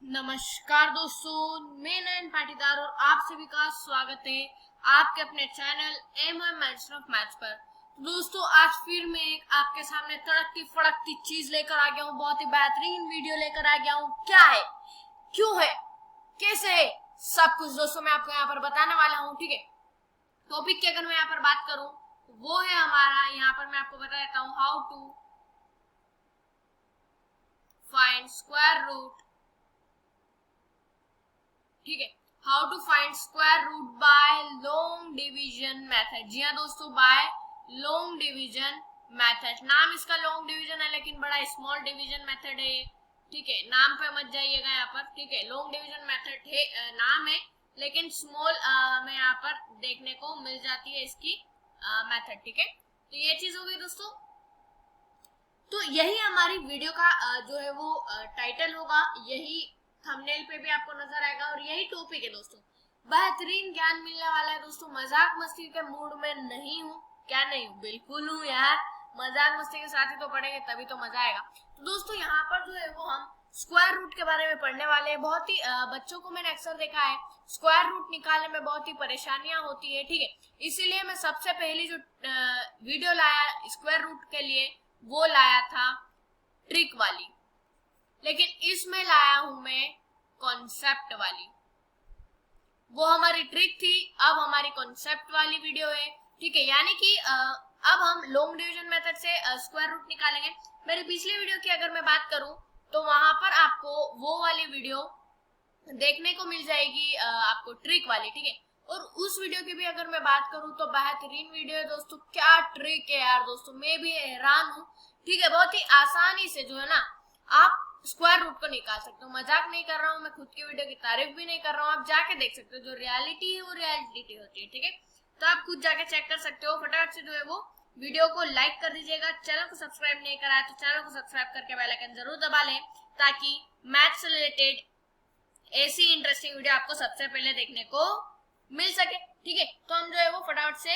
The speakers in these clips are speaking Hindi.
नमस्कार दोस्तों, मैं नयन पाटीदार और आप सभी का स्वागत है आपके अपने चैनल मास्टर ऑफ मैथ्स पर। दोस्तों, आज फिर मैं एक आपके सामने तड़कती फड़कती चीज लेकर आ गया हूँ। बहुत ही बेहतरीन वीडियो लेकर आ गया हूँ। क्या है, क्यों है, कैसे है, सब कुछ दोस्तों मैं आपको यहाँ पर बताने वाला हूँ। ठीक है, टॉपिक की अगर मैं यहाँ पर बात करूँ वो है हमारा, यहाँ पर मैं आपको बता देता हूँ, how to find square root. ठीक है, how to find square root by long division method. जी हाँ दोस्तों, बाय लॉन्ग डिवीजन मेथड। नाम इसका लॉन्ग डिवीजन है लेकिन बड़ा स्मॉल डिवीजन मेथड है। ठीक है, नाम पे मत जाइएगा यहाँ पर। ठीक है, लॉन्ग डिवीजन मेथड है, नाम है लेकिन स्मॉल हमें यहाँ पर देखने को मिल जाती है इसकी मेथड। ठीक है, तो ये चीज हो गई दोस्तों। तो यही हमारी वीडियो का जो है वो टाइटल होगा, यही थंबनेल पे भी आपको नजर आएगा और यही टॉपिक है दोस्तों। बेहतरीन ज्ञान मिलने वाला है दोस्तों। मजाक मस्ती के मूड में नहीं हूँ, क्या नहीं हूँ, बिल्कुल हूँ यार। मजाक मस्ती के साथ ही तो पढ़ेंगे तभी तो मजा आएगा। तो दोस्तों यहाँ पर जो है वो हम स्क्वायर रूट के बारे में पढ़ने वाले हैं। बहुत ही बच्चों को मैंने अक्सर देखा है स्क्वायर रूट निकालने में बहुत ही परेशानियां होती है। ठीक है, इसीलिए मैं सबसे पहली जो वीडियो लाया स्क्वायर रूट के लिए वो लाया था ट्रिक वाली, लेकिन इसमें लाया हूं मैं कॉन्सेप्ट वाली। वो हमारी ट्रिक थी, अब हमारी कॉन्सेप्ट वाली वीडियो है। ठीक है, यानी कि अब हम लॉन्ग डिवीजन मेथड से स्क्वायर रूट निकालेंगे। मेरी पिछली वीडियो की अगर मैं बात करूं तो वहां पर आपको वो वाली वीडियो देखने को मिल जाएगी, आपको ट्रिक वाली। ठीक है, और उस वीडियो की भी अगर मैं बात करूं तो बेहतरीन वीडियो है दोस्तों। क्या ट्रिक है यार दोस्तों, मैं भी हैरान हूं। ठीक है, बहुत ही आसानी से जो है ना आप स्क्वायर रूट को निकाल सकते हो। मजाक नहीं कर रहा हूँ मैं, खुद की वीडियो की तारीफ भी नहीं कर रहा हूँ। आप जाके देख सकते हो, जो रियलिटी है वो रियलिटी होती है। ठीक है, तो आप खुद जाके चेक कर सकते हो। फटाफट से जो है वो वीडियो को लाइक कर दीजिएगा। चैनल को सब्सक्राइब नहीं करा है तो चैनल को सब्सक्राइब करके बेल आइकन जरूर दबा लें, ताकि मैथ्स से रिलेटेड ऐसी इंटरेस्टिंग वीडियो आपको सबसे पहले देखने को मिल सके। ठीक है, तो हम जो है वो फटाफट से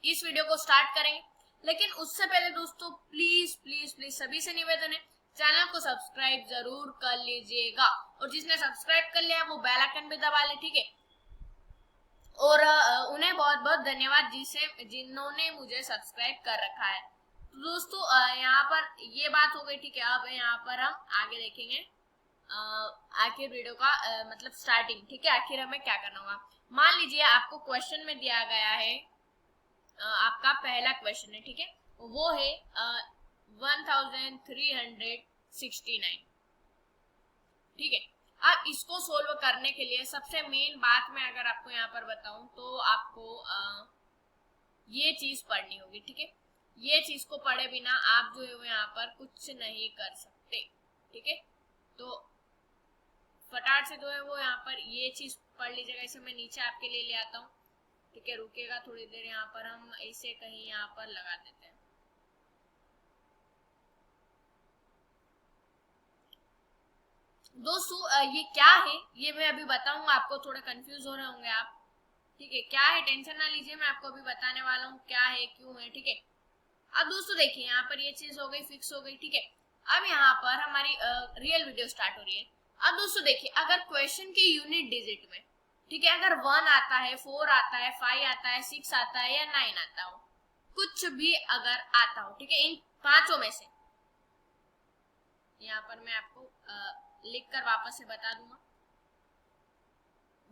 इस वीडियो को स्टार्ट करेंगे। लेकिन उससे पहले दोस्तों प्लीज प्लीज प्लीज सभी से निवेदन है, चैनल को सब्सक्राइब जरूर कर लीजिएगा। और जिसने सब्सक्राइब कर लिया वो बेल आइकन भी दबा ले। ठीक है, और उन्हें बहुत बहुत धन्यवाद जिन्होंने मुझे सब्सक्राइब कर रखा है। तो दोस्तों यहाँ पर ये बात हो गई। ठीक है, अब यहाँ पर हम आगे देखेंगे आखिर वीडियो का मतलब स्टार्टिंग। ठीक है, आखिर हमें क्या करना होगा। मान लीजिए आपको क्वेश्चन में दिया गया है, आपका पहला क्वेश्चन है। ठीक है, वो है 1369। ठीक है, अब इसको सोल्व करने के लिए सबसे मेन बात मैं अगर आपको यहाँ पर बताऊं तो आपको ये चीज पढ़नी होगी। ठीक है, ये चीज को पढ़े बिना आप जो है वो यहाँ पर कुछ नहीं कर सकते। ठीक है, तो फटाफट से जो है वो यहाँ पर ये चीज पढ़ लीजिएगा। इसे मैं नीचे आपके लिए ले आता हूँ। ठीक है, रुकेगा थोड़ी देर। यहाँ पर हम इसे कहीं यहाँ पर लगा देते हैं। दोस्तों ये क्या है ये मैं अभी बताऊंगा आपको, थोड़ा कंफ्यूज हो रहे होंगे आप। ठीक है, क्या है टेंशन ना लीजिए, मैं आपको अभी बताने वाला हूँ क्या है क्यों है। ठीक है, अब दोस्तों देखिए यहाँ पर ये चीज हो गई, फिक्स हो गई। ठीक है, अब यहाँ पर हमारी रियल वीडियो स्टार्ट हो रही है। अब दोस्तों देखिए, अगर क्वेश्चन की यूनिट डिजिट में, ठीक है, अगर 1 आता है, 4 आता है, 5 आता है, 6 आता है या 9 आता हो, कुछ भी अगर आता हो, ठीक है, इन पांचों में से, यहाँ पर मैं आपको लिख कर वापस से बता दूंगा।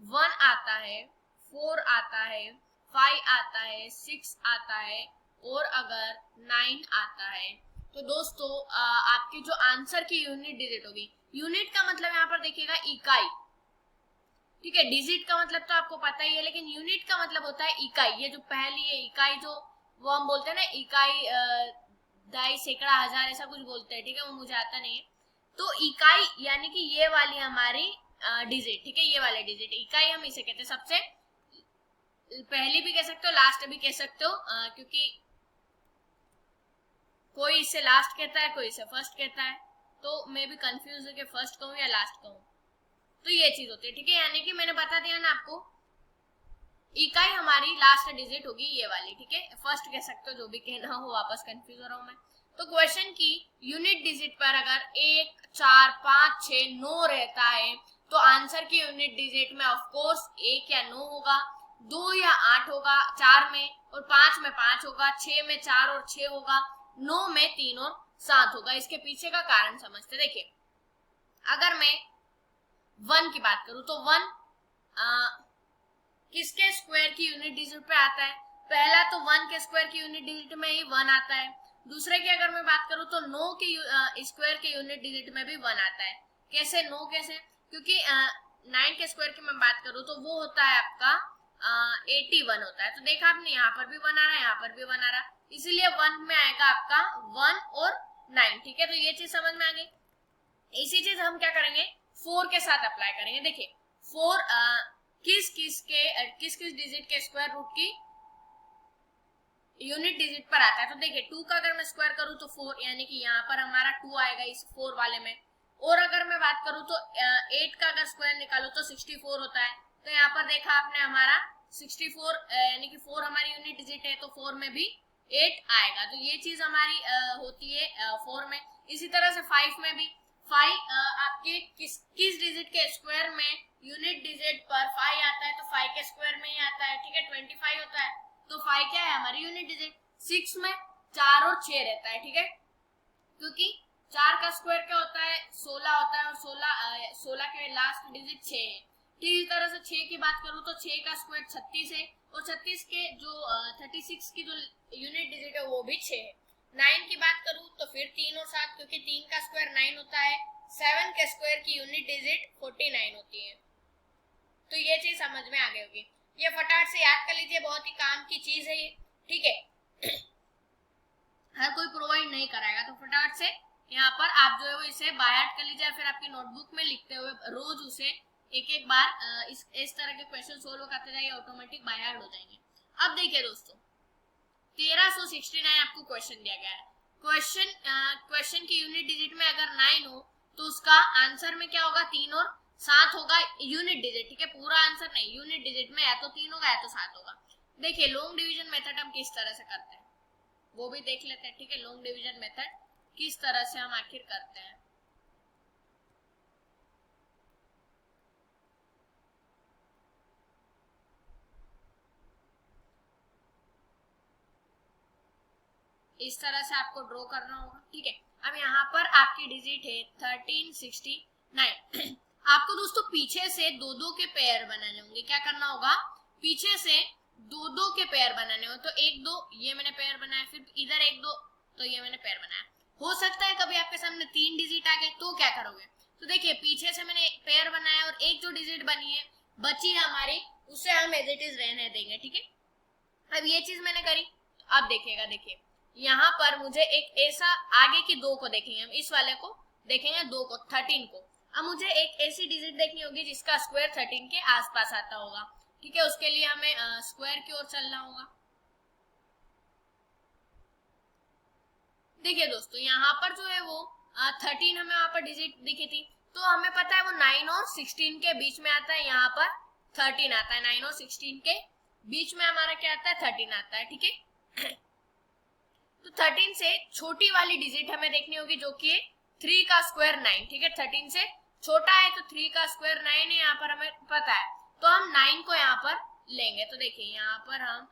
1 आता है, 4 आता है, 5 आता है, 6 आता है और अगर 9 आता है, तो दोस्तों आपकी जो आंसर की यूनिट डिजिट होगी, यूनिट का मतलब यहाँ पर देखिएगा इकाई। ठीक है, डिजिट का मतलब तो आपको पता ही है, लेकिन यूनिट का मतलब होता है इकाई। ये जो पहली है इकाई, जो वो हम बोलते हैं ना इकाई, दाई, सैकड़ा, हजार, ऐसा कुछ बोलते हैं। ठीक है, वो मुझे आता नहीं है। तो इकाई यानी कि ये वाली हमारी डिजिट। ठीक है, ये वाले डिजिट इकाई हम इसे कहते हैं। सबसे पहली भी कह सकते हो, लास्ट भी कह सकते हो, क्योंकि कोई इसे लास्ट कहता है, कोई इसे फर्स्ट कहता है। तो मैं भी कंफ्यूज हूँ कि फर्स्ट कहूँ या लास्ट कहूँ। तो ये चीज होती है। ठीक है, यानी कि मैंने बता दिया ना आपको, इकाई हमारी लास्ट डिजिट होगी ये वाली। ठीक है, फर्स्ट कह सकते हो, जो भी कहना हो, वापस कंफ्यूज हो रहा हूँ मैं। तो क्वेश्चन की यूनिट डिजिट पर अगर 1, 4, 5, 6, 9 रहता है तो आंसर की यूनिट डिजिट में ऑफ कोर्स 1 या 9 होगा, 2 या 8 होगा 4 में, और 5 में 5 होगा, 6 में 4 और 6 होगा, 9 में 3 और 7 होगा। इसके पीछे का कारण समझते। देखिए अगर मैं 1 की बात करूं तो 1 किसके स्क्वायर की यूनिट डिजिट पे आता है? पहला तो 1 के स्क्वायर की यूनिट डिजिट में ही 1 आता है। दूसरे की अगर मैं बात करूं तो 9 के स्क्वायर के यूनिट डिजिट में भी 1 आता है। कैसे 9 कैसे? क्योंकि 9 के स्क्वायर की मैं बात करूं तो वो होता है आपका 81 होता है। तो देखा आपने यहाँ पर भी 1 आ रहा है, यहाँ पर भी 1 आ रहा है, इसीलिए 1 में आएगा आपका 1 और 9। ठीक है, तो ये चीज समझ में आ गई। इसी चीज हम क्या करेंगे 4 के साथ अप्लाई करेंगे। देखिए 4 किस किस डिजिट के स्क्वायर रूट की यूनिट डिजिट पर आता है? तो देखिए 2 का अगर मैं स्क्वायर करूं तो 4, यानी कि यहाँ पर हमारा 2 आएगा इस 4 वाले में। और अगर मैं बात करूं तो 8 का अगर स्क्वायर निकालो तो 64 होता है। तो यहाँ पर देखा आपने हमारा 64 यानी कि 4 हमारी यूनिट डिजिट है, तो 4 में भी 8 आएगा। तो ये चीज हमारी होती है 4 में। इसी तरह से 5 में भी 5 आपके किस डिजिट के स्क्वायर में यूनिट डिजिट पर 5 आता है? तो 5 के स्क्वायर में ही आता है। ठीक है, 25 होता है, तो 5 क्या है हमारी यूनिट डिजिट। 6 में 4 और 6 रहता है। ठीक है, क्योंकि 4 का स्क्वायर क्या होता है 16 होता है, और 16 के लास्ट डिजिट 6 है। ठीक इस तरह से 6 की बात करूं तो 6 का स्क्वायर 36 है, और 36 के जो 36 की जो यूनिट डिजिट है वो भी 6 है। 9 की बात करूं तो फिर 3 और 7, क्योंकि 3 का स्क्वायर 9 होता है। 7 के स्क्वायर की यूनिट डिजिट 49 होती है। तो ये चीज समझ में आ गई होगी। ये फटाफट से याद कर लीजिए, बहुत ही काम की चीज है ये। ठीक है, हर कोई प्रोवाइड नहीं कराएगा, तो फटाफट से यहाँ पर आप जो है वो इसे बाय हार्ट कर लीजिए, फिर आपकी नोटबुक में लिखते हुए रोज उसे एक बार इस तरह के क्वेश्चन सोल्व करते जाइए, ऑटोमेटिक बाय हार्ट हो जाएंगे। अब देखिए दोस्तों 1369 आपको क्वेश्चन दिया गया है। क्वेश्चन की यूनिट डिजिट में अगर 9 हो तो उसका आंसर में क्या होगा 3 और 7 होगा यूनिट डिजिट। ठीक है, पूरा आंसर नहीं, यूनिट डिजिट में या तो 3 होगा या तो 7 होगा। देखिए लॉन्ग डिवीजन मेथड हम किस तरह से करते हैं वो भी देख लेते हैं। ठीक है, लॉन्ग डिवीजन मेथड किस तरह से हम आखिर करते हैं। इस तरह से आपको ड्रॉ करना होगा। ठीक है, अब यहाँ पर आपकी डिजिट है 1369। आपको दोस्तों पीछे से दो दो के पेयर बनाने होंगे। क्या करना होगा, पीछे से दो दो के पेयर बनाने हो। तो 1 2 ये मैंने पेयर बनाया, फिर इधर 1 2 तो ये मैंने पेयर बनाया। हो सकता है कभी आपके सामने 3 डिजिट आ गए, तो क्या करोगे? तो देखिए पीछे से मैंने पेयर बनाया और एक जो डिजिट बनी है बची है हमारी, उसे हम एज इट इज रहने देंगे। ठीक है, अब ये चीज मैंने करी। अब देखिएगा, देखिए यहाँ पर मुझे एक ऐसा आगे की 2 को देखेंगे, हम इस वाले को देखेंगे 2 को 13 को। अब मुझे एक ऐसी डिजिट देखनी होगी जिसका स्क्वायर 13 के आसपास आता होगा। ठीक है, उसके लिए हमें स्क्वायर की ओर चलना होगा। देखिए दोस्तों यहाँ पर जो है वो 13 हमें वहां पर डिजिट दिखी थी, तो हमें पता है वो 9 और 16 के बीच में आता है। यहाँ पर 13 आता है, 9 और 16 के बीच में हमारा क्या आता है 13 आता है। ठीक है, तो 13 से छोटी वाली डिजिट हमें देखनी होगी जो कि 3 का स्क्वायर 9। ठीक है, 13 से छोटा है तो 3 का स्क्वायर 9 है, यहाँ पर हमें पता है, तो हम 9 को यहाँ पर लेंगे। तो देखिए यहाँ पर हम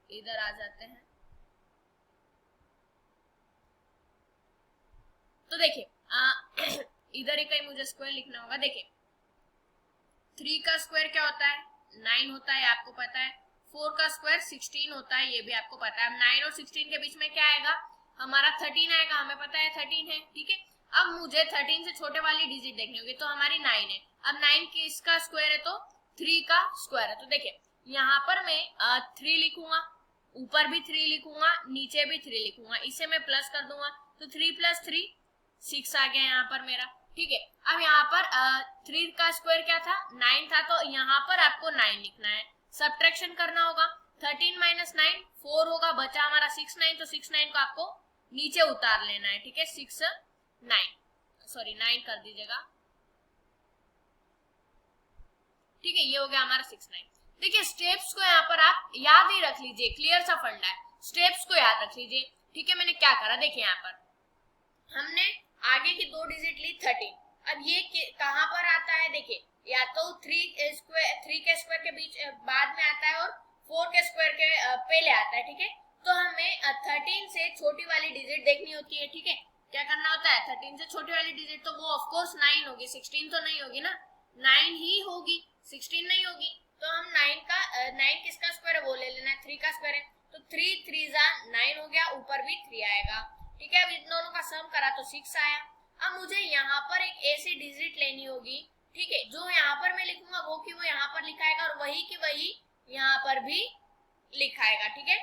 इधर आ जाते हैं। तो देखिए इधर ही कहीं मुझे स्क्वायर लिखना होगा। देखिए 3 का स्क्वायर क्या होता है 9 होता है, आपको पता है। 4 का स्क्वायर 16 होता है, ये भी आपको पता है। अब 9 और 16 के बीच में क्या आएगा हमारा 13 आएगा, हमें पता है 13 है। ठीक है, अब मुझे 13 से छोटे वाली डिजिट देखनी होगी, तो हमारी 9 है। अब 9 किसका स्क्वायर है तो 3 का स्क्वायर है। तो देखिए यहाँ पर मैं 3 लिखूंगा, ऊपर भी 3 लिखूंगा, नीचे भी 3 लिखूंगा, इसे मैं प्लस कर दूंगा, तो 3 + 3 6 आ गया यहाँ पर मेरा। ठीक है, अब यहाँ पर 3 का स्क्वायर क्या था 9 था, तो यहाँ पर आपको 9 लिखना है, सब्ट्रैक्शन करना होगा। 13 - 9 4 होगा, बचा हमारा 6 9, तो 6 9 को आपको नीचे उतार लेना है। ठीक है, 6 9 कर दीजिएगा। ठीक है, ये हो गया हमारा 6 9। देखिए स्टेप्स को यहाँ पर आप याद ही रख लीजिए, क्लियर सा फंडा है, स्टेप्स को याद रख लीजिए। ठीक है, मैंने क्या करा, देखिए यहाँ पर हमने आगे की 2 डिजिट ली 13। अब ये कहाँ पर आता है, देखिए या तो 3 के स्क्वायर के बीच बाद में आता है और 4 के स्क्वायर के पहले आता है। ठीक है, तो हमें 13 से छोटी वाली डिजिट देखनी होती है। ठीक है, क्या करना होता है, 13 से छोटी वाली डिजिट तो वो ऑफ कोर्स 9 होगी, 16 तो नहीं होगी ना, 9 ही होगी, 16 नहीं होगी। तो हम 9 किसका स्क्वायर है वो ले लेना है, 3 का स्क्वायर है, तो 3 3 जा 9 हो गया, ऊपर भी 3 आएगा। ठीक है, अब इन दोनों का सम करा तो 6 आया। अब मुझे यहाँ पर एक ऐसी डिजिट लेनी होगी, ठीक है, जो यहाँ पर मैं लिखूंगा वो की वो यहाँ पर लिखाएगा और वही की वही यहाँ पर भी लिखाएगा। ठीक है,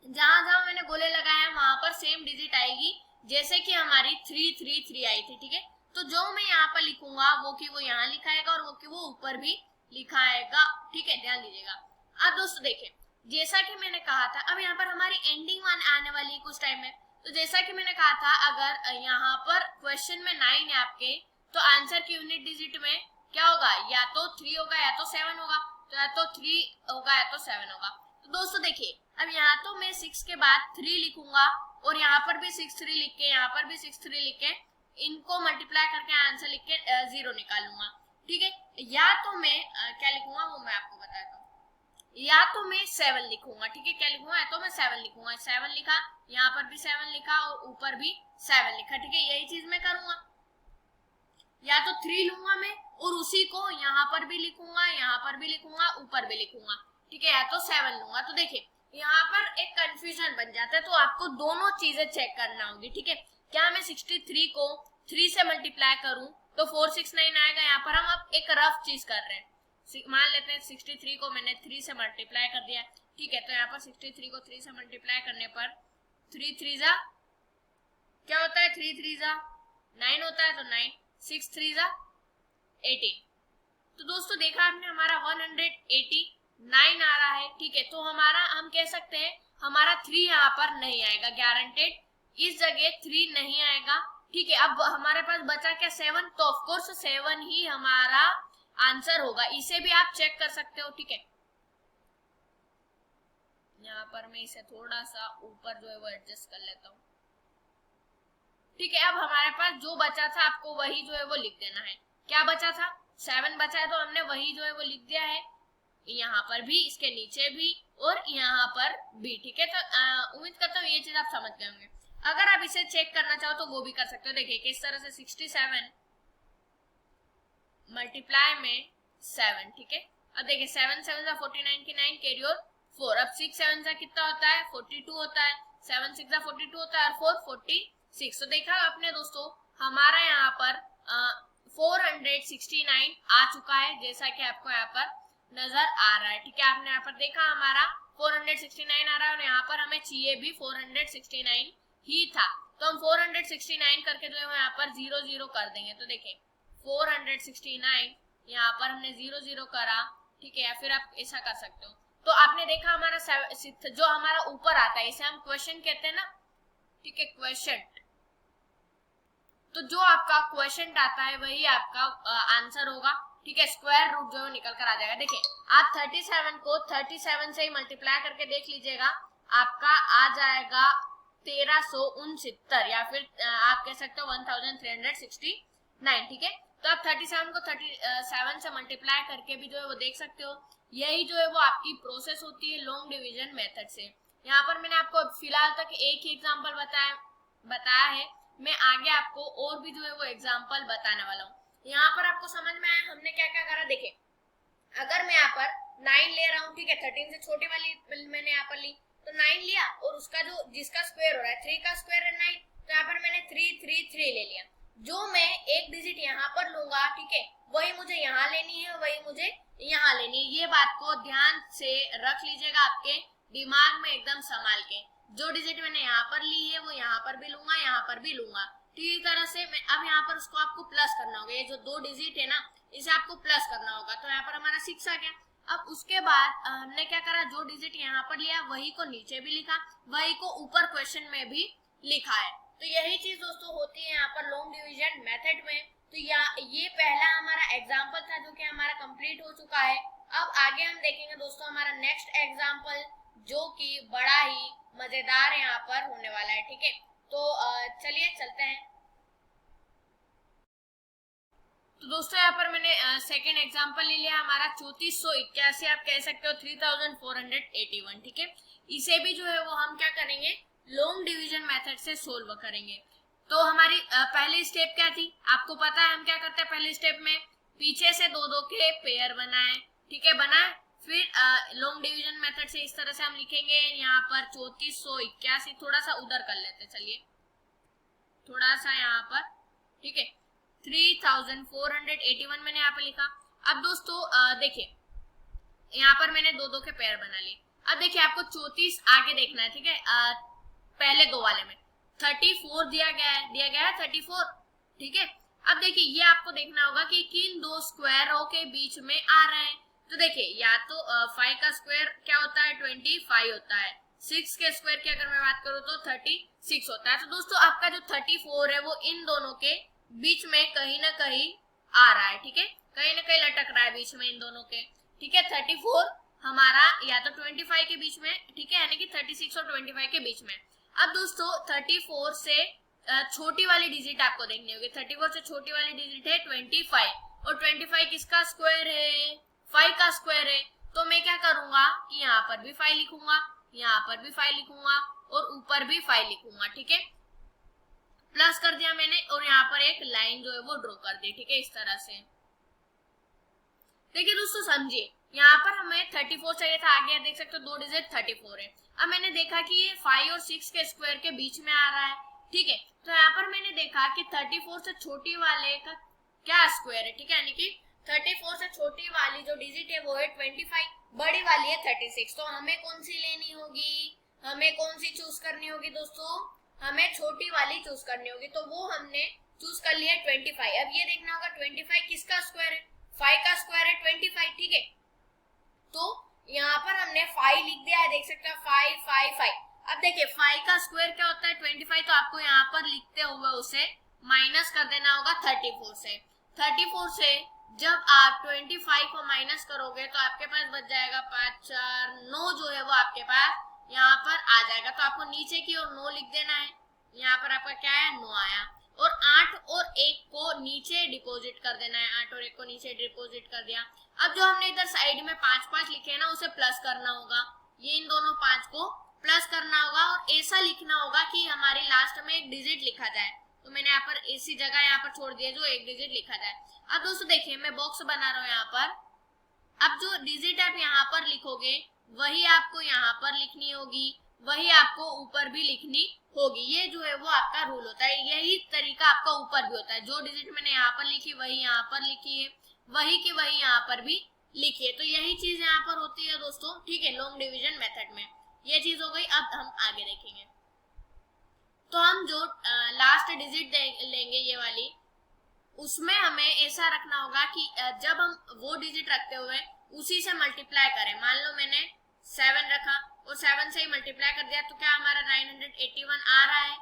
जहां जहां मैंने गोले लगाए वहां पर सेम डिजिट आएगी, जैसे कि हमारी 3 3 3 आई थी। ठीक है, तो जो मैं यहाँ पर लिखूंगा वो की वो यहाँ लिखाएगा और वो की वो ऊपर भी लिखाएगा। ठीक है, ध्यान दीजिएगा। अब दोस्तों देखिए, जैसा कि मैंने कहा था, अब यहाँ पर हमारी एंडिंग वन आने वाली है कुछ टाइम में, तो जैसा कि मैंने कहा था, अगर यहाँ पर क्वेश्चन में 9 है आपके, तो आंसर की यूनिट डिजिट में क्या होगा, या तो 3 होगा या तो 7 होगा, तो या तो 3 होगा या तो 7 होगा। तो दोस्तों देखिए, अब यहाँ तो मैं 6 के बाद 3 लिखूंगा और यहाँ पर भी 6 3 लिख के, यहाँ पर भी 6 3 लिख के, इनको मल्टीप्लाई करके आंसर लिख के 0 निकालूंगा। ठीक है, या तो मैं क्या लिखूंगा वो मैं आपको बताता हूँ, या तो मैं 7 लिखूंगा। ठीक है, क्या लिखूंगा, या तो मैं 7 लिखूंगा, 7 लिखा, यहाँ पर भी 7 लिखा और ऊपर भी 7 लिखा। ठीक है, यही चीज मैं करूंगा, या तो 3 लूंगा मैं और उसी को यहाँ पर भी लिखूंगा, यहाँ पर भी लिखूंगा, ऊपर भी लिखूंगा। ठीक है, या तो 7 लूंगा। तो देखिए यहाँ पर एक कंफ्यूजन बन जाता है, तो आपको दोनों चीजें चेक करना होगी। ठीक है, क्या मैं 63 को 3 से मल्टीप्लाई करूं तो 469 आएगा। यहाँ पर हम अब एक रफ चीज कर रहे हैं, मान लेते हैं 63 को मैंने 3 से मल्टीप्लाई कर दिया। ठीक है, तो यहाँ पर 63 को 3 से मल्टीप्लाई करने पर 3 3 जा क्या होता है, 3 3 जा 9 होता है, तो 9, 6 3 जा 18। तो दोस्तों देखा आपने, हमारा 189 आ रहा है। ठीक है, तो हमारा हम कह सकते हैं हमारा 3 यहाँ पर नहीं आएगा, गारंटेड इस जगह 3 नहीं आएगा। ठीक है, अब हमारे पास बचा क्या, 7, तो ऑफ कोर्स 7 ही हमारा आंसर होगा। इसे भी आप चेक कर सकते हो। ठीक है, यहाँ पर मैं इसे थोड़ा सा ऊपर जो है वो एडजस्ट कर लेता हूँ। ठीक है, अब हमारे पास जो बचा था आपको वही जो है वो लिख देना है। क्या बचा था, 7 बचा है, तो हमने वही जो है वो लिख दिया है, यहाँ पर भी, इसके नीचे भी और यहाँ पर भी। ठीक है, तो उम्मीद करता हूँ ये चीज आप समझ गए होंगे। अगर आप इसे चेक करना चाहो तो वो भी कर सकते हो। देखिए किस तरह से 67 मल्टीप्लाई में 7। ठीक है, अब देखिए 7 7 जा 49 की 9 कैरी और 4, अब 6 7 जा कितना होता है, 42 होता है, 7 6 जा 42 होता है और 4 46। तो देखा आपने दोस्तों, हमारा यहाँ पर 469 आ चुका है, जैसा कि आपको यहाँ पर नजर आ रहा है। ठीक है, आपने यहाँ पर देखा हमारा 469 आ रहा है और यहाँ पर हमें चाहिए भी 469 ही था, तो हम 469 करके जो है यहाँ पर 0 0 कर देंगे। तो देखिए 469 यहाँ पर हमने 0 0 करा। ठीक है, या फिर आप ऐसा कर सकते हो। तो आपने देखा हमारा जो हमारा ऊपर आता है इसे हम क्वेश्चन कहते हैं ना। ठीक है, क्वेश्चन, तो जो आपका क्वेश्चन आता है वही आपका आंसर होगा। ठीक है, स्क्वायर रूट जो है निकल कर आ जाएगा। देखिए आप 37 को 37 से ही मल्टीप्लाई करके देख लीजिएगा, आपका आ जाएगा 1369 या फिर आप कह सकते हो 1369। ठीक है, तो आप 37 को 37 से मल्टीप्लाई करके भी जो है वो देख सकते हो। यही जो है वो आपकी प्रोसेस होती है लॉन्ग डिवीजन मेथड से। यहाँ पर मैंने आपको फिलहाल तक एक ही एग्जाम्पल बताया है, मैं आगे आपको और भी जो है वो एग्जाम्पल बताने वाला हूँ। यहाँ पर आपको समझ में आया हमने क्या क्या करा। देखिए अगर मैं यहाँ पर 9 ले रहा हूँ, ठीक है, 13 से छोटी वाली मैंने यहाँ पर ली, तो 9 लिया और उसका जो जिसका स्क्वायर हो रहा है 3 का स्क्वायर है 9, तो यहाँ पर मैंने 3 3 3 ले लिया। जो मैं एक डिजिट यहाँ पर लूंगा, ठीक है, वही मुझे यहाँ लेनी है, वही मुझे यहाँ लेनी है। ये बात को ध्यान से रख लीजिएगा आपके दिमाग में एकदम संभाल के। जो डिजिट मैंने यहाँ पर ली है वो यहाँ पर भी लूंगा, यहाँ पर भी लूंगा। ठीक तरह से मैं अब यहाँ पर उसको आपको प्लस करना होगा, ये जो 2 डिजिट है ना इसे आपको प्लस करना होगा। तो यहाँ पर हमारा 6 आ गया। अब उसके बाद हमने क्या करा, जो डिजिट यहाँ पर लिया वही को नीचे भी लिखा, वही को ऊपर क्वेश्चन में भी लिखा है। तो यही चीज दोस्तों होती है यहाँ पर लॉन्ग डिवीजन मेथड में। तो ये पहला हमारा एग्जाम्पल था जो कि हमारा कंप्लीट हो चुका है। अब आगे हम देखेंगे दोस्तों हमारा नेक्स्ट एग्जाम्पल जो कि बड़ा ही मजेदार यहाँ पर होने वाला है। ठीक है, तो चलिए चलते हैं। तो दोस्तों यहाँ पर मैंने सेकेंड एग्जांपल ले लिया हमारा 3481, आप कह सकते हो 3481। ठीक है, इसे भी जो है वो हम क्या करेंगे, लॉन्ग डिवीजन मेथड से सोल्व करेंगे। तो हमारी पहली स्टेप क्या थी, आपको पता है हम क्या करते हैं पहले स्टेप में, पीछे से दो दो के पेयर बनाए। ठीक है, बनाए, फिर लॉन्ग डिवीजन मेथड से इस तरह से हम लिखेंगे यहाँ पर 3481, थोड़ा सा उधर कर लेते, चलिए थोड़ा सा यहाँ पर। ठीक है, 3481 मैंने यहाँ पे लिखा। अब दोस्तों देखिए यहाँ पर मैंने दो दो के पेयर बना लिए। अब देखिए आपको 34 आगे देखना है। ठीक है, पहले दो वाले में 34 दिया गया है 34। ठीक है, अब देखिए ये आपको देखना होगा कि किन दो स्क्वायरों के बीच में आ रहे हैं। तो देखिए या तो 5 का स्क्वायर क्या होता है 25 होता है, 6 के स्क्वायर की अगर मैं बात करूं तो 36 होता है। तो दोस्तों आपका जो 34 है वो इन दोनों के बीच में कहीं ना कहीं आ रहा है। ठीक है, कहीं ना कहीं लटक रहा है बीच में इन दोनों के। ठीक है, 34 हमारा या तो 25 के बीच में, ठीक है, यानी कि 36 और 25 के बीच में। अब दोस्तों 34 से छोटी वाली डिजिट आपको देखनी होगी, 34 से छोटी वाली डिजिट है 25, और 25 किसका स्क्वायर है, 5 का स्क्वायर है। तो मैं क्या करूंगा कि यहाँ पर भी 5 लिखूंगा, यहाँ पर भी 5 लिखूंगा और ऊपर भी 5 लिखूंगा। ठीक है, प्लस कर दिया मैंने और यहाँ पर एक लाइन जो है वो ड्रॉ कर दी। ठीक है, इस तरह से। देखिए दोस्तों समझिए, यहाँ पर हमें 34 चाहिए था, आगे देख सकते हो दो डिजिट 34 है। अब मैंने देखा कि ये 5 और 6 के स्क्वायर के बीच में आ रहा है। ठीक है, तो यहाँ पर मैंने देखा कि 34 से छोटी वाले का क्या स्क्वायर है। ठीक है, यानी कि 34 से छोटी वाली जो डिजिट है वो है 25, बड़ी वाली है 36। तो हमें कौन सी लेनी होगी, हमें कौन सी चूज करनी होगी दोस्तों, हमें छोटी वाली चूज करनी होगी। तो वो हमने चूज कर लिया 25। अब ये देखना होगा 25 किसका स्क्वायर है, 5 का स्क्वायर है 25। ठीक है, तो यहाँ पर हमने 5 लिख दिया है, देख सकते हो 5 5 5। अब देखिए 5 का स्क्वायर क्या होता है 25, तो आपको यहाँ पर लिखते हुए उसे माइनस कर देना होगा 34 से। 34 से जब आप 25 को माइनस करोगे तो आपके पास बच जाएगा 5 4 9 जो है वो आपके पास यहाँ पर आ जाएगा। तो आपको नीचे की ओर 9 लिख देना है, यहाँ पर आपका क्या है 9 आया, और 8 और 1 को नीचे डिपॉजिट कर देना है, 8 और 1 को नीचे डिपॉजिट कर दिया। अब जो हमने इधर साइड में 5 5 लिखे हैं ना उसे प्लस करना होगा, ये इन दोनों 5 को प्लस करना होगा और ऐसा लिखना होगा कि हमारी लास्ट में एक डिजिट लिखा जाए। तो मैंने यहाँ पर इसी जगह यहाँ पर छोड़ दिया जो एक डिजिट लिखा जाए। अब दोस्तों देखिए मैं बॉक्स बना रहा हूँ यहाँ पर, अब जो डिजिट आप यहाँ पर लिखोगे वही आपको यहाँ पर लिखनी होगी, वही आपको ऊपर भी लिखनी होगी। ये जो है वो आपका रूल होता है, यही तरीका आपका ऊपर भी होता है। जो डिजिट मैंने यहाँ पर लिखी वही यहाँ पर लिखी है, वही की वही यहाँ पर भी लिखिए। तो यही चीज यहाँ पर होती है दोस्तों। ठीक है, लॉन्ग डिवीजन मेथड में ये चीज हो गई। अब हम आगे देखेंगे, तो हम जो लास्ट डिजिट लेंगे ये वाली, उसमें हमें ऐसा रखना होगा कि जब हम वो डिजिट रखते हुए उसी से मल्टीप्लाई करें। मान लो मैंने 7 रखा और 7 से ही मल्टीप्लाई कर दिया तो क्या हमारा 981 आ रहा है।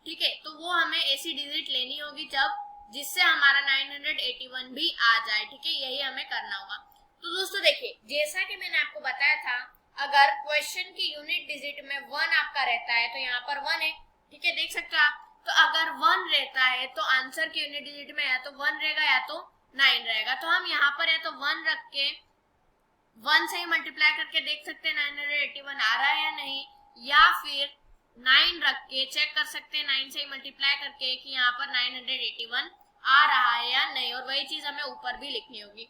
ठीक है, तो वो हमें ऐसी डिजिट लेनी होगी जब जिससे हमारा 981 भी आ जाए। ठीक है, यही हमें करना होगा। तो दोस्तों देखिए जैसा कि मैंने आपको बताया था, अगर क्वेश्चन की यूनिट डिजिट में 1 आपका रहता है तो यहाँ पर 1 है। ठीक है, देख सकते हो आप। तो अगर 1 रहता है तो आंसर की यूनिट डिजिट में या तो 1 रहेगा या तो 9 रहेगा। तो हम यहाँ पर या तो 1 रख के 1 से ही मल्टीप्लाई करके देख सकते हैं 981 आ रहा है या नहीं, या फिर 9 रख के चेक कर सकते हैं 9 से ही मल्टीप्लाई करके कि यहाँ पर 981 आ रहा है या नहीं, और वही चीज हमें ऊपर भी लिखनी होगी।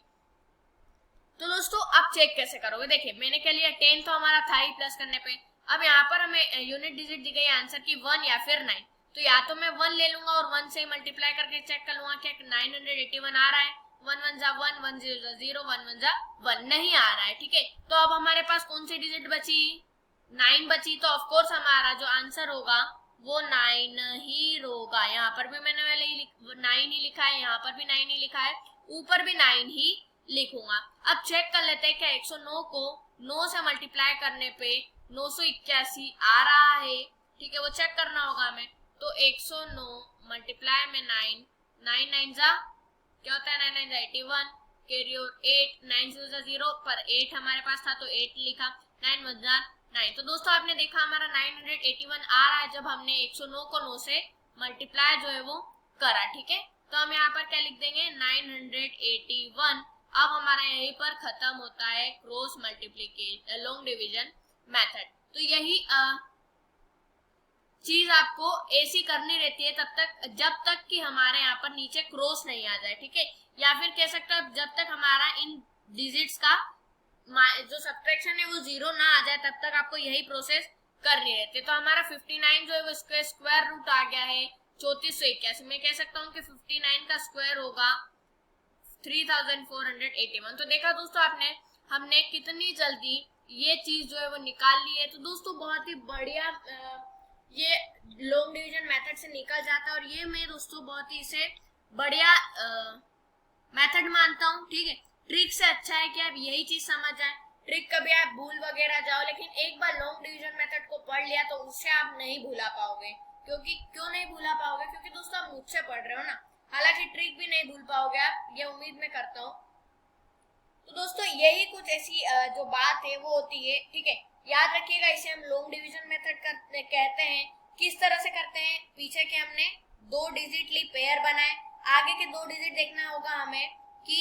तो दोस्तों अब चेक कैसे करोगे, देखिए मैंने क्या लिया 10 तो हमारा था ही प्लस करने पे। अब यहाँ पर हमें यूनिट डिजिट दी गई आंसर की 1 या फिर 9, तो या तो मैं 1 ले लूंगा और 1 से ही मल्टीप्लाई करके चेक कर लूंगा कि 981 आ रहा है। 1 1 जा 1, 1 0 जा 0, 1 1 जा 1 नहीं आ रहा है। ठीक है, तो अब हमारे पास कौन सी डिजिट बची, 9 बची। तो ऑफकोर्स हमारा जो आंसर होगा वो 9 ही होगा। यहाँ पर भी मैंने पहले 9 ही लिखा है, यहाँ पर भी 9 ही लिखा है, ऊपर भी 9 ही लिखूंगा। अब चेक कर लेते हैं क्या 109 को 9 से मल्टीप्लाई करने पे 981 आ रहा है। ठीक है, वो चेक करना होगा हमें। तो 109 मल्टीप्लाई में 9, 9 9 जा क्या होता है 9 9 जा 81, कैरी और 8, 9 0 जा 0 पर 8 हमारे पास था तो 8 लिखा, 9 1 जा 9। तो दोस्तों आपने देखा हमारा 981 आ रहा है जब हमने 109 को 9 से मल्टीप्लाई जो है वो करा, ठीक है। तो हम यहाँ पर क्या लिख देंगे 981। अब हमारा यहीं पर खत्म होता है cross multiplication long division method. तो यही चीज आपको ऐसी करनी रहती है तब तक जब तक कि हमारे यहाँ पर नीचे क्रॉस नहीं आ जाए, ठीक है। या फिर कह सकते हो जब तक हमारा इन डिजिट्स का जो सब्ट्रैक्शन है वो 0 ना आ जाए तब तक आपको यही प्रोसेस करनी रहती है। तो हमारा 59 जो है वो स्क्वायर रूट आ गया है 3481। मैं कह सकता हूँ कि 59 का स्क्वायर होगा 3481। तो देखा दोस्तों आपने हमने कितनी जल्दी ये चीज जो है वो निकाल ली है। तो दोस्तों बहुत ही बढ़िया ये लॉन्ग डिवीजन मेथड से निकल जाता है और ये मैं दोस्तों बहुत ही इसे बढ़िया मेथड मानता हूँ, ठीक है। ट्रिक से अच्छा है कि आप यही चीज समझ जाए। ट्रिक कभी आप भूल वगैरह जाओ, लेकिन एक बार लॉन्ग डिवीजन मेथड को पढ़ लिया तो उससे आप नहीं भूला पाओगे। क्यों नहीं भूला पाओगे? क्योंकि दोस्तों आप मुझसे पढ़ रहे हो ना। हालांकि ट्रिक भी नहीं भूल पाओगे आप, ये उम्मीद मैं करता हूँ। तो दोस्तों यही कुछ ऐसी जो बात है वो होती है, ठीक है। याद रखिएगा इसे हम लॉन्ग डिवीजन मेथड कहते हैं। किस तरह से करते हैं? पीछे के हमने 2 डिजिट ली, पेयर बनाए, आगे के 2 डिजिट देखना होगा हमें कि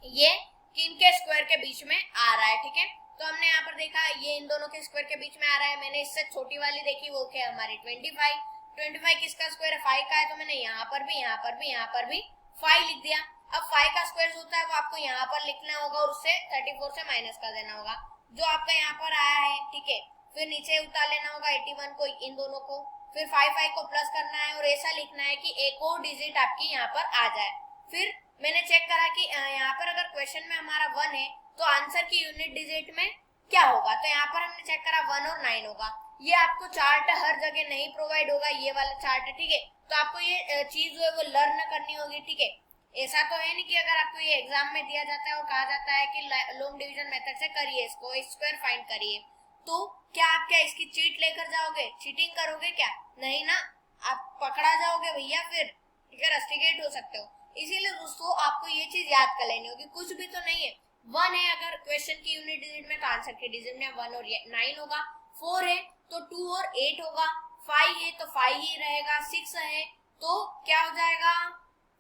ये किनके स्क्वायर के बीच में आ रहा है, ठीक है। तो हमने यहाँ पर देखा ये इन दोनों के स्क्वायर के बीच में आ रहा है। मैंने इससे छोटी वाली देखी, वो क्या हमारी 25 किसका स्क्वायर है? 5 का है। तो मैंने यहाँ पर भी 5 लिख दिया। अब 5 का स्क्वायर होता है वो आपको यहाँ पर लिखना होगा और उससे 34 से माइनस कर देना होगा जो आपका यहाँ पर आया है, ठीक है। फिर नीचे उतार लेना होगा 81 को, इन दोनों को, फिर 5 को प्लस करना है और ऐसा लिखना है कि एक और डिजिट आपकी यहाँ पर आ जाए। फिर मैंने चेक करा कि यहाँ पर अगर क्वेश्चन में हमारा 1 है तो आंसर की यूनिट डिजिट में क्या होगा? तो यहाँ पर हमने चेक करा 1 और 9 होगा। ये आपको चार्ट हर जगह नहीं प्रोवाइड होगा, ये वाला चार्ट, ठीक है। तो आपको ये चीज जो है वो लर्न करनी होगी, ठीक है। ऐसा तो है नहीं कि अगर आपको ये एग्जाम में दिया जाता है और कहा जाता है कि लॉन्ग डिवीजन मेथड से करिए, इसको स्क्वायर फाइंड करिए, तो क्या आप क्या इसकी चीट लेकर जाओगे? चीटिंग करोगे क्या? नहीं ना, आप पकड़ा जाओगे भैया, फिर ठीक है, रस्टिकेट हो सकते हो। इसीलिए दोस्तों आपको ये चीज याद कर लेनी होगी। कुछ भी तो नहीं है, 1 है अगर क्वेश्चन की यूनिट डिजिट में तो आंसर के डिजिट में 1 और 9 होगा। 4 है तो 2 और 8 होगा। 5 है तो 5 ही रहेगा। 6 है तो क्या हो जाएगा?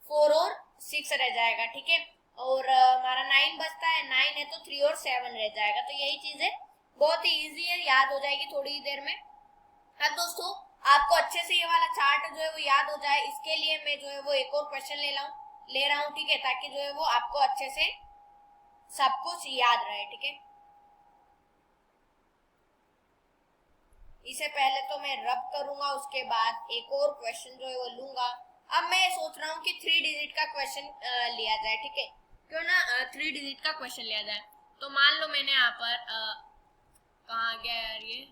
4 और 6 रह जाएगा, ठीक है। और हमारा 9 बचता है, 9 है तो 3 और 7 रह जाएगा। तो यही चीज है, बहुत ही इजी है, याद हो जाएगी थोड़ी ही देर में। अब दोस्तों आपको अच्छे से ये वाला चार्ट जो है वो याद हो जाए, इसके लिए मैं जो है वो एक और क्वेश्चन ले रहा हूँ, ठीक है, ताकि जो है वो आपको अच्छे से सब कुछ याद रहे, ठीक है। इसे पहले तो मैं रब करूंगा, उसके बाद एक और क्वेश्चन जो है वो लूंगा। अब मैं सोच रहा हूँ कि 3 डिजिट का क्वेश्चन लिया जाए, ठीक है। क्यों ना 3 डिजिट का क्वेश्चन लिया जाए। तो मान लो मैंने यहाँ पर कहाँ गया यार ये,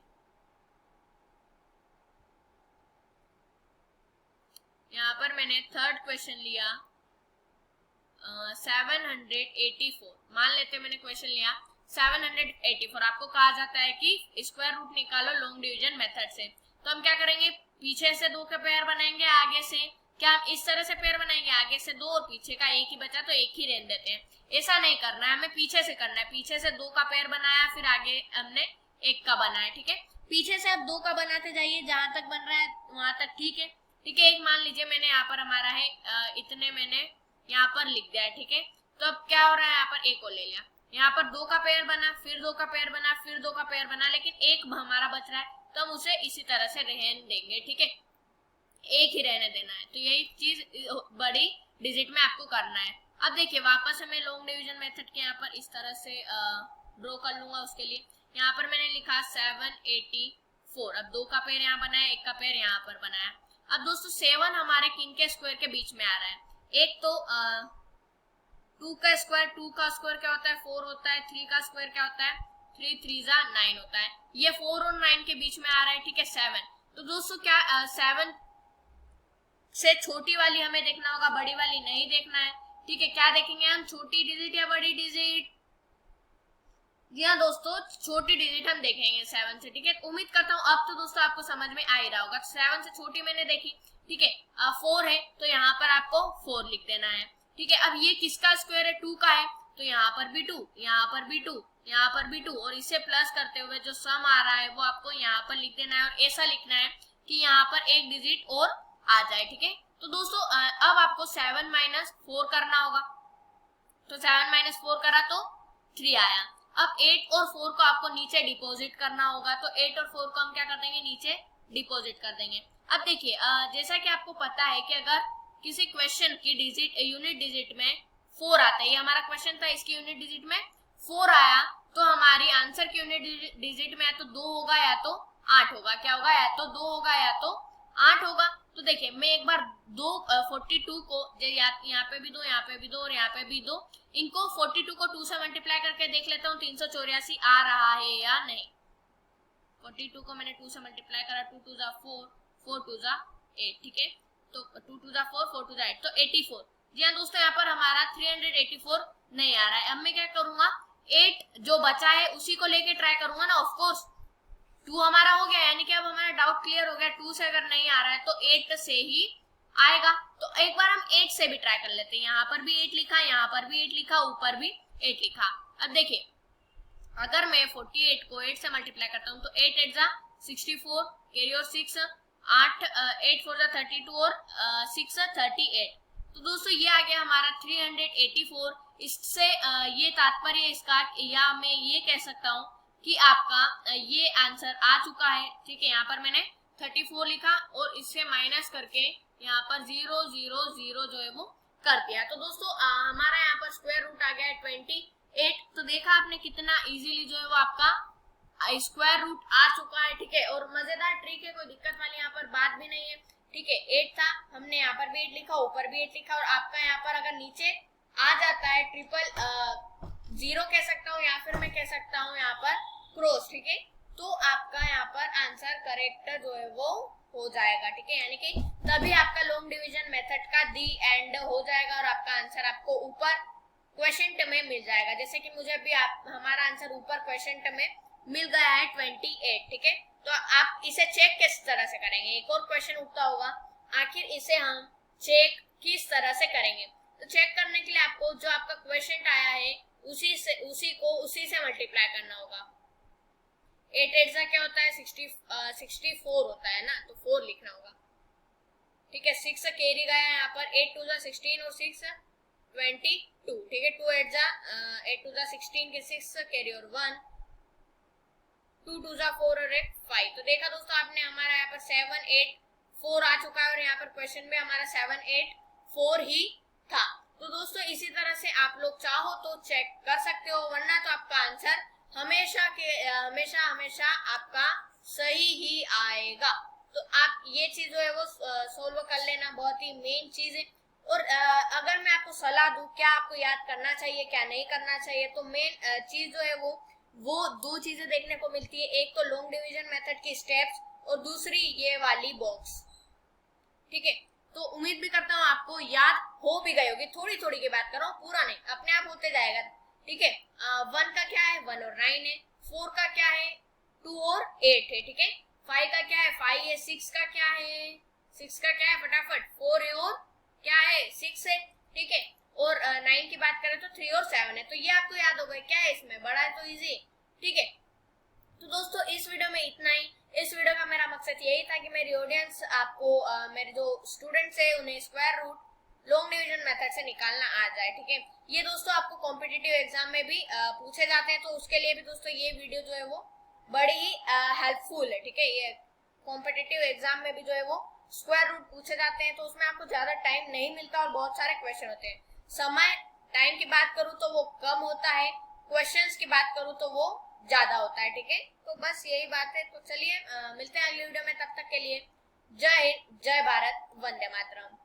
यहाँ पर मैंने थर्ड क्वेश्चन लिया 784। मान लेते मैंने क्वेश्चन लिया 784। आपको कहा जाता है कि स्क्वायर रूट निकालो लॉन्ग डिवीजन मेथड से। तो हम क्या करेंगे? पीछे से 2 के पेयर बनाएंगे, आगे से क्या हम इस तरह से पेयर बनाएंगे? आगे से 2 और पीछे का एक ही बचा तो एक ही रहने देते हैं। ऐसा नहीं करना है, हमें पीछे से करना है। पीछे से 2 का पेयर बनाया, फिर आगे हमने 1 का बनाया, ठीक है। पीछे से आप 2 का बनाते जाइए, जहां तक बन रहा है वहां तक, ठीक है। ठीक है, एक मान लीजिए मैंने यहाँ पर हमारा है इतने मैंने यहाँ पर लिख दिया है, ठीक है। तो अब क्या हो रहा है? यहाँ पर 1 और ले लिया, यहाँ पर 2 का पेयर बना, फिर 2 का पेयर बना, फिर 2 का पेयर बना, लेकिन 1 हमारा बच रहा है तो हम उसे इसी तरह से रहने देंगे, ठीक है। 1 ही रहने देना है। तो यही चीज बड़ी डिजिट में आपको करना है। अब देखिए वापस हमें लॉन्ग डिवीजन मेथड के यहाँ पर इस तरह से ड्रॉ कर लूंगा। उसके लिए यहाँ पर मैंने लिखा 784। अब 2 का पेयर यहाँ बनाया, 1 का पेयर यहाँ पर बनाया। अब दोस्तों 7 हमारे किन के स्क्वायर के बीच में आ रहा है? एक तो 2 का स्क्वायर क्या होता है? 4 होता है। 3 का स्क्वायर क्या होता है? 3 3 9 होता है। ये 4 और 9 के बीच में आ रहा है, ठीक है, 7। तो दोस्तों क्या 7 से छोटी वाली हमें देखना होगा, बड़ी वाली नहीं देखना है, ठीक है। क्या देखेंगे हम? छोटी डिजिट या बड़ी डिजिट? जी हाँ दोस्तों, छोटी डिजिट हम देखेंगे 7 से, ठीक है। उम्मीद करता हूँ अब तो दोस्तों आपको समझ में आ ही रहा होगा। 7 से छोटी मैंने देखी, ठीक है। 4 है तो यहाँ पर आपको 4 लिख देना है, ठीक है। अब ये किसका स्क्वायर है? 2 का है तो यहाँ पर भी 2, यहाँ पर भी 2, यहाँ पर भी 2 और इसे प्लस करते हुए जो सम आ रहा है वो आपको यहाँ पर लिख देना है और ऐसा लिखना है कि यहाँ पर एक डिजिट और आ जाए। ठीक है, तो दोस्तों अब आपको 7 माइनस 4 करना होगा, तो 7 माइनस 4 करा तो 3 आया। अब 8 और 4 को आपको नीचे डिपॉजिट करना होगा, तो 8 और 4 को हम क्या कर देंगे, नीचे डिपॉजिट कर देंगे। अब देखिए जैसा कि आपको पता है कि अगर किसी क्वेश्चन की डिजिट यूनिट डिजिट में 4 आता है, ये हमारा क्वेश्चन था, इसकी यूनिट डिजिट में 4 आया, तो हमारी आंसर की यूनिट डिजिट में या तो 2 होगा या तो 8 होगा। क्या होगा, या तो 2 होगा या तो 8 होगा। तो देखिए मैं एक बार 42 को यहाँ पे भी 2, यहाँ पे भी 2 और यहाँ पे भी 2, इनको 42 को 2 से मल्टीप्लाई करके देख लेता हूँ 384 आ रहा है या नहीं। 42 को मैंने 2 से मल्टीप्लाई करा, 2 2 जा 4, 4 2 जा 8। ठीक है, तो 2 2 जा 4, 4 2 जा 8, तो 84। जी हाँ दोस्तों, यहाँ पर हमारा 384 नहीं आ रहा है। अब मैं क्या करूंगा, 8 जो बचा है उसी को लेके ट्राई करूंगा ना। ऑफ कोर्स 2 हमारा हो गया, यानी कि अब हमारा डाउट क्लियर हो गया। 2 से अगर नहीं आ रहा है तो 8 से ही आएगा। तो एक बार हम 8 से भी ट्राई कर लेते हैं। यहाँ पर भी 8 लिखा, यहाँ पर भी 8 लिखा, ऊपर भी 8 लिखा। अब देखिए अगर मैं 48 को 8 से मल्टीप्लाई करता हूँ तो 8 8 जा 64, कैरी और 6, 8 8 4 जा 32 और 6 38। तो दोस्तों ये आ गया हमारा 384। इससे ये तात्पर्य इसका, या मैं ये कह सकता हूँ कि आपका ये आंसर आ चुका है। ठीक है, यहाँ पर मैंने 34 लिखा और इससे माइनस करके यहाँ पर 0 0 0 जो है वो कर दिया। तो दोस्तों हमारा यहाँ पर स्क्वायर रूट आ गया है 28। तो देखा आपने कितना इजीली जो है वो आपका स्क्वायर रूट आ चुका है। ठीक है, और मजेदार ट्रिक है, कोई दिक्कत वाली यहाँ पर बात भी नहीं है। ठीक है, 8 था, हमने यहाँ पर भी 8 लिखा, ऊपर भी 8 लिखा, और आपका यहाँ पर अगर नीचे आ जाता है 0 कह सकता हूँ या फिर मैं कह सकता हूँ यहाँ पर क्रॉस। ठीक है, तो आपका यहाँ पर आंसर करेक्ट जो है वो हो जाएगा। ठीक है, यानी कि तभी आपका लॉन्ग डिवीजन मेथड का दी एंड हो जाएगा और आपका आंसर आपको ऊपर क्वेश्चन में मिल जाएगा। जैसे कि मुझे अभी हमारा आंसर ऊपर क्वेश्चन में मिल गया है 28। ठीक है, तो आप इसे चेक किस तरह से करेंगे, एक और क्वेश्चन उठता होगा, आखिर इसे हम चेक किस तरह से करेंगे। तो चेक करने के लिए आपको जो आपका क्वेश्चन आया है उसी से मल्टीप्लाई करना होगा। 8 8 जा क्या होता है 64 होता है ना, तो 4 लिखना होगा। ठीक है, 6 कैरी गया यहाँ पर, 8 2 जा 16 और 6 22। ठीक है, 2 8 2 जा 16 के 6 कैरी और 1, 2 2 जा 4 और 1 5। तो देखा दोस्तों आपने, हमारा यहाँ पर 7 8 4 आ चुका है और यहाँ पर क्वेश्चन में हमारा 7 8 4 ही था। तो दोस्तों इसी तरह से आप लोग चाहो तो चेक कर सकते हो, वरना तो आपका आंसर हमेशा आपका सही ही आएगा। तो आप ये चीज जो है वो सोल्व कर लेना, बहुत ही मेन चीज है। और अगर मैं आपको सलाह दूं क्या आपको याद करना चाहिए क्या नहीं करना चाहिए, तो मेन चीज जो है वो 2 चीजें देखने को मिलती है। एक तो लॉन्ग डिवीजन मेथड की स्टेप्स और दूसरी ये वाली बॉक्स। ठीक है, तो उम्मीद भी करता हूँ आपको याद हो भी गई होगी, थोड़ी थोड़ी की बात कर रहा हूँ, पूरा नहीं, अपने आप होते जाएगा। ठीक है, 1 का क्या है 1 और 9 है, 4 का क्या है 2 और 8 है। ठीक है, 5 का क्या है 5 है, 6 का क्या है 6 का क्या है फटाफट 4 है और क्या है 6 है। ठीक है, और 9 की बात करें तो 3 और 7 है। तो ये आपको याद हो गया, क्या है इसमें बड़ा है तो इजी। ठीक है, तो दोस्तों इस वीडियो में इतना ही। इस वीडियो का मेरा मकसद यही था कि मेरी ऑडियंस आपको मेरे जो स्टूडेंट्स है उन्हें square root long division method से निकालना आ जाए। ठीक है, ये दोस्तों आपको कॉम्पिटिटिव एग्जाम में भी पूछे जाते हैं, तो उसके लिए भी दोस्तों ये वीडियो जो है वो बड़ी ही हेल्पफुल है। ठीक है, ये कॉम्पिटिटिव एग्जाम में भी जो है वो स्क्वायर रूट पूछे जाते हैं, तो उसमें आपको ज्यादा टाइम नहीं मिलता और बहुत सारे क्वेश्चन होते हैं। समय टाइम की बात करूँ तो वो कम होता है, क्वेश्चंस की बात करूँ तो वो ज्यादा होता है। ठीक है, तो बस यही बात है। तो चलिए मिलते हैं अगली वीडियो में, तब तक के लिए जय हिंद, जय भारत, वंदे मातरम।